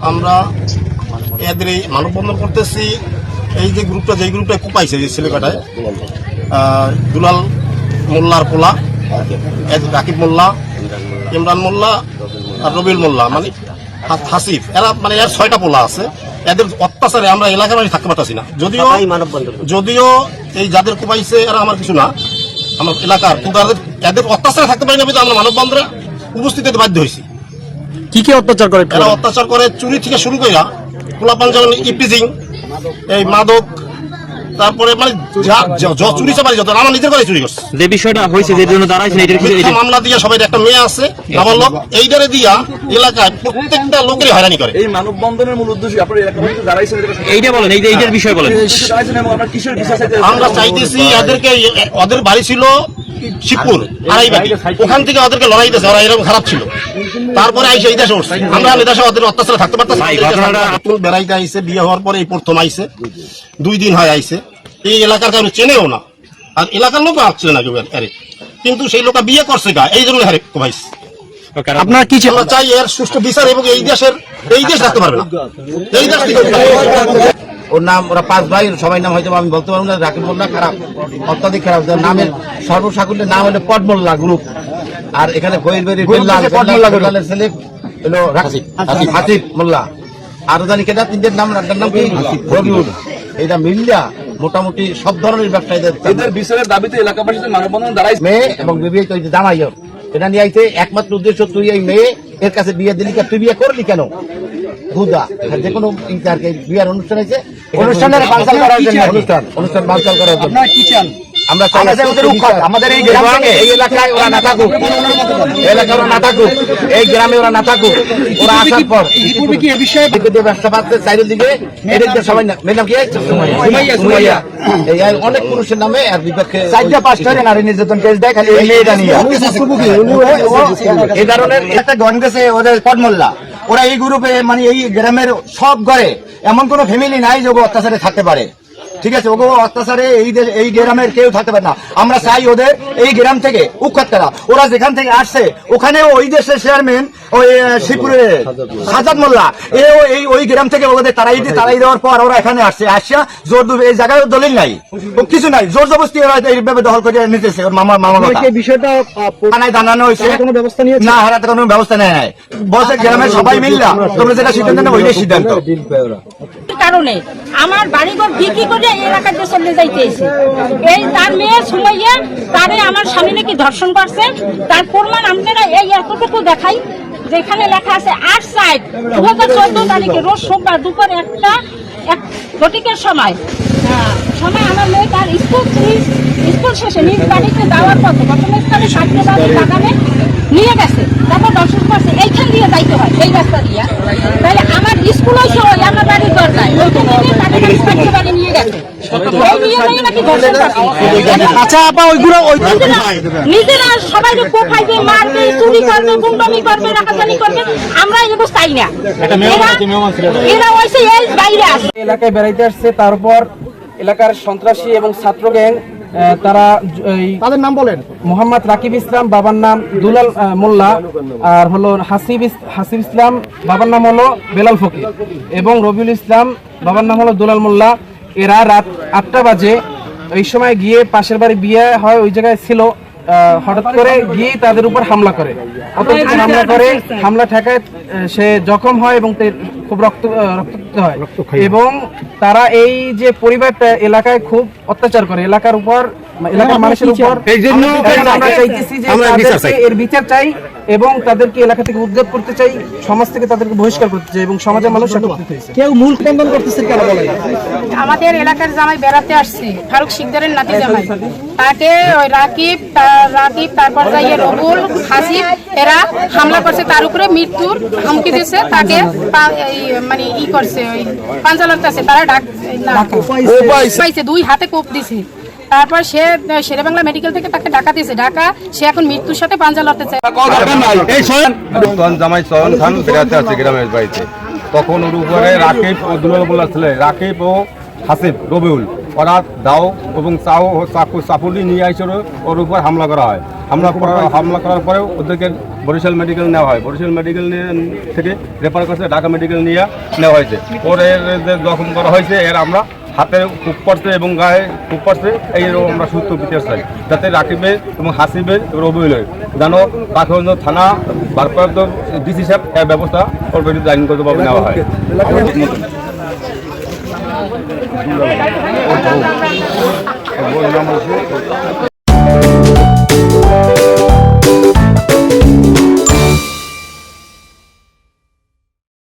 আমরা এদের এই মানববন্ধন করতেছি। এই যে গ্রুপটা কুপাইছে যে ছেলেকাটায় দুলাল মোল্লার পোলা, রাকিব মোল্লা, ইমরান মোল্লা আর রবিউল মোল্লা মানে হাসিফ, এরা মানে এর 6টা পোলা আছে। এদের অত্যাচারে আমরা এলাকার বাড়ি থাকতে পারতেছি না। যদিও এই যাদের কুপাইছে এরা আমার কিছু না, আমার এলাকার, কিন্তু এদের অত্যাচারে থাকতে পারি না, কিন্তু আমরা মানববন্ধনে উপস্থিত হতে বাধ্য হয়েছি। কি অত্যাচার করে? এরা অত্যাচার করে চুরি থেকে শুরু করে পোলাপান, যেমন ইপিজিং, এই মাদক, তারপরে মানে চুরি চাপারি যত আমার নিজের করে চুরি করছে। যে বিষয়টা হয়েছে যে জন্য দাঁড়াইছে মামলা দিয়ে সবাই একটা মেয়ে আছে নাবালক, এইটারে দিয়া এলাকায় প্রত্যেকটা লোকেরই হয়রানি করে। এই মানববন্ধনের মূল উদ্দেশ্য আপনার এলাকায় দাঁড়াইছেন, এইটা বলেন, এইটার বিষয় বলেন। আমরা চাইতেছি এদেরকে, ওদের বাড়ি ছিল শিবপুর আড়াইবাটি, ওখান থেকে ওদেরকে লড়াই দিয়েছে, ওরা এরকম খারাপ ছিল। তারপরে আইসে এই দেশে উঠছে, আমরা এই দেশে ওদের অত্যাচারে থাকতে পারতাম। বেড়াইতে আইসে, বিয়ে হওয়ার পরে এই প্রথম আইসে, 2 দিন হয় আইসে। এই এলাকার কারণ চেনেও না, আর এলাকার লোক আসছে না কেউ, কিন্তু সেই লোক বিয়ে করছে গা, এই জন্য হারে ভাইস। আপনার কি চাই এর সুষ্ঠু বিচার, এবং এই দেশ রাখতে পারবে না, এই দেশ ওর নাম, ওরা 5 ভাই, সবাই নাম হয়তো আমি বলতে পারবো না। রাকিব মোল্লা খারাপ, অত্যাধিক খারাপ। নামের সর্বসাকুল্যের নাম হলো পট মোল্লা গ্রুপ। আর এখানে পটমোল্লার ছেলে হলো হাসিফ মোল্লা। আরো জানি কেটা 3দের নাম, রাখার নাম কি রবিউল। এটা মিল্লা মোটামুটি সব ধরনের ব্যবসায়ীদের বিচারের দাবিতে এলাকাবাসীদের মানববন্ধন দাঁড়াইছে। মেয়ে এবং বিয়ে তো জামাই, এটা নিয়ে আইছে একমাত্র উদ্দেশ্য, তুই এই মেয়ে এর কাছে বিয়ে দিলি, তুই বিয়ে করলি কেন? দুদা যে কোনো বিয়ার অনুষ্ঠান আছে, অনুষ্ঠান বানচাল করার জন্য আমরা আমাদের এই গ্রামে, এই এলাকায় ওরা না থাকুক, এই গ্রামে ওরা না থাকুক। ওরা আসার পর ব্যবসা পাচ্ছে চারিদিকে, এদিকে সবাই নাম কি অনেক পুরুষের নামে আর বিপক্ষে 4-5টা নারী নির্যাতন কেস দেয় খালি এই মেয়েটা নিয়ে। এই ধরনের একটা গণ গেছে ওদের পটমোল্লা। ওরা এই গ্রুপে মানে এই গ্রামের সব ঘরে এমন কোন ফ্যামিলি নাই যে অত্যাচারে থাকতে পারে, ঠিক আছে? ওগো অত্যাচারে এই গ্রামের কেউ থাকতে পারে না। আমরা চাই ওদের এই গ্রাম থেকে উৎখাত করা। ওরা যেখান থেকে আসছে ওখানে ওই দেশের চেয়ারম্যান ওই শিবপুরের সাজাদ মোল্লা, ওই গ্রাম থেকে ওদের তারাই দেওয়ার পর ওরা এখানে আসছে, আসিয়া জোর এই জায়গায় দলিল নাই, কিছু নাই, জোর জবরদস্তি ওরা এইভাবে দখল করে নিতেছে। ওর মামা বিষয়টা জানানো হয়েছে, না হারাতে কোনো ব্যবস্থা নেয় নাই। বসে গ্রামের সবাই মিললা তোমরা যেটা সিদ্ধান্ত নেবে ওইটাই সিদ্ধান্ত। কারণে আমার বাড়িঘর বিক্রি করে এলাকাতে চলে যাইতেছে। এই তার মেয়ে সুমাইয়া, তারে আমার স্বামী নাকি ধর্ষণ করছে। তার প্রমাণ আপনারা এই এতটুকু দেখাই, যেখানে লেখা আছে 8/7/2014 তারিখে রোজ সোমবার দুপুর 1টা ঘটিকার সময় আমার মেয়ে তার স্কুল শেষে নিজ বাড়িতে যাওয়ার পথে ঘটনাস্থলে বাগানে নিয়ে গেছে, তারপর দর্শন করছে। এইখান দিয়ে যাইতে হয়, এই রাস্তা দিয়ে। তাহলে আমার স্কুল হয়েছে ওই আমার বাড়ির দরজায়, বাড়ি নিয়ে গেছে। নিজেরা সবাই কোপাইবে, মারবে, চুরি করবে, গুন্ডামি করবে, রাখাজানি করবে। আমরা এগুলো চাই না। এরা হয়েছে এই বাইরে আসে, এলাকায় বেড়াইতে আসছে। তারপর এলাকার সন্ত্রাসী এবং ছাত্র গ্যাং, তারা তাদের নাম বলেন। মোহাম্মদ রাকিব ইসলাম, বাবার নাম দুলাল মোল্লা, আর হলো হাসিব ইসলাম, বাবার নাম হলো বেলাল ফকির, এবং রবিউল ইসলাম, বাবার নাম হলো দুলাল মোল্লা। এরা রাত 8টা বাজে এই সময় গিয়ে পাশের বাড়ি বিয়ে হয় ওই জায়গায় ছিল, হঠাৎ করে গিয়ে তাদের উপর হামলা করে। হামলা ঠেকায় সে জখম হয় এবং খুব রক্তাক্ত হয়। এবং তারা এই যে পরিবারটা এলাকায় খুব অত্যাচার করে, এলাকার মানুষের উপর। আমরা চাইতেছি যে এর বিচার চাই এবং তাদেরকে এলাকা থেকে উদ্ধার করতে চাই, সমাজ থেকে তাদেরকে বহিষ্কার করতে চাই এবং সমাজের মানুষ কেউ মূল বন্ধন করতেছে কেন বলেন? আমাদের এলাকার জামাই বেড়াতে আসছে, ফারুক শিকদারের নাতি জামাই। তাকে ওই রাকিব, তারপর যাইয়ে রবুল, হাসিব, এরা হামলা করছে, তার উপরে মৃত্যুর হুমকি দিয়েছে। তাকে মানে করছে, ওই পাঞ্জা লড়তেছে, তারা পাইছে, 2 হাতে কোপ দিছে। তারপর সে শেরেবাংলা মেডিকেল থেকে তাকে ঢাকা দিয়েছে, ঢাকা সে এখন মৃত্যুর সাথে পাঞ্জা লড়তে চায়। জামাই সোহেল খান বেড়াতে আছে গ্রামের বাড়িতে, তখন ওর উপরে রাকিব ও দুলাল মোল্লা ছেলে, রাকিব ও হাসিব রবিউল ওরা দাও এবং চাও ও চাকুলি নিয়ে এসে ওর উপর হামলা করা হয়। হামলা করার পরেও ওদেরকে বরিশাল মেডিকেল নেওয়া হয়। বরিশাল মেডিকেল থেকে রেফার করছে ঢাকা মেডিকেল নিয়ে নেওয়া হয়েছে। ওর যে জখম করা হয়েছে এর আমরা হাতে কূপ পড়ছে এবং গায়ে কূপ পড়ছে, এইরকম আমরা সুস্থ বিচার চাই, যাতে রাকিবের এবং হাসিবের এবং রবিউলের যেন কাকগঞ্জ থানা ভারপ্রাপ্ত ডিসি সাহেব এর ব্যবস্থা ওর বিরুদ্ধে আইনগতভাবে নেওয়া হয়।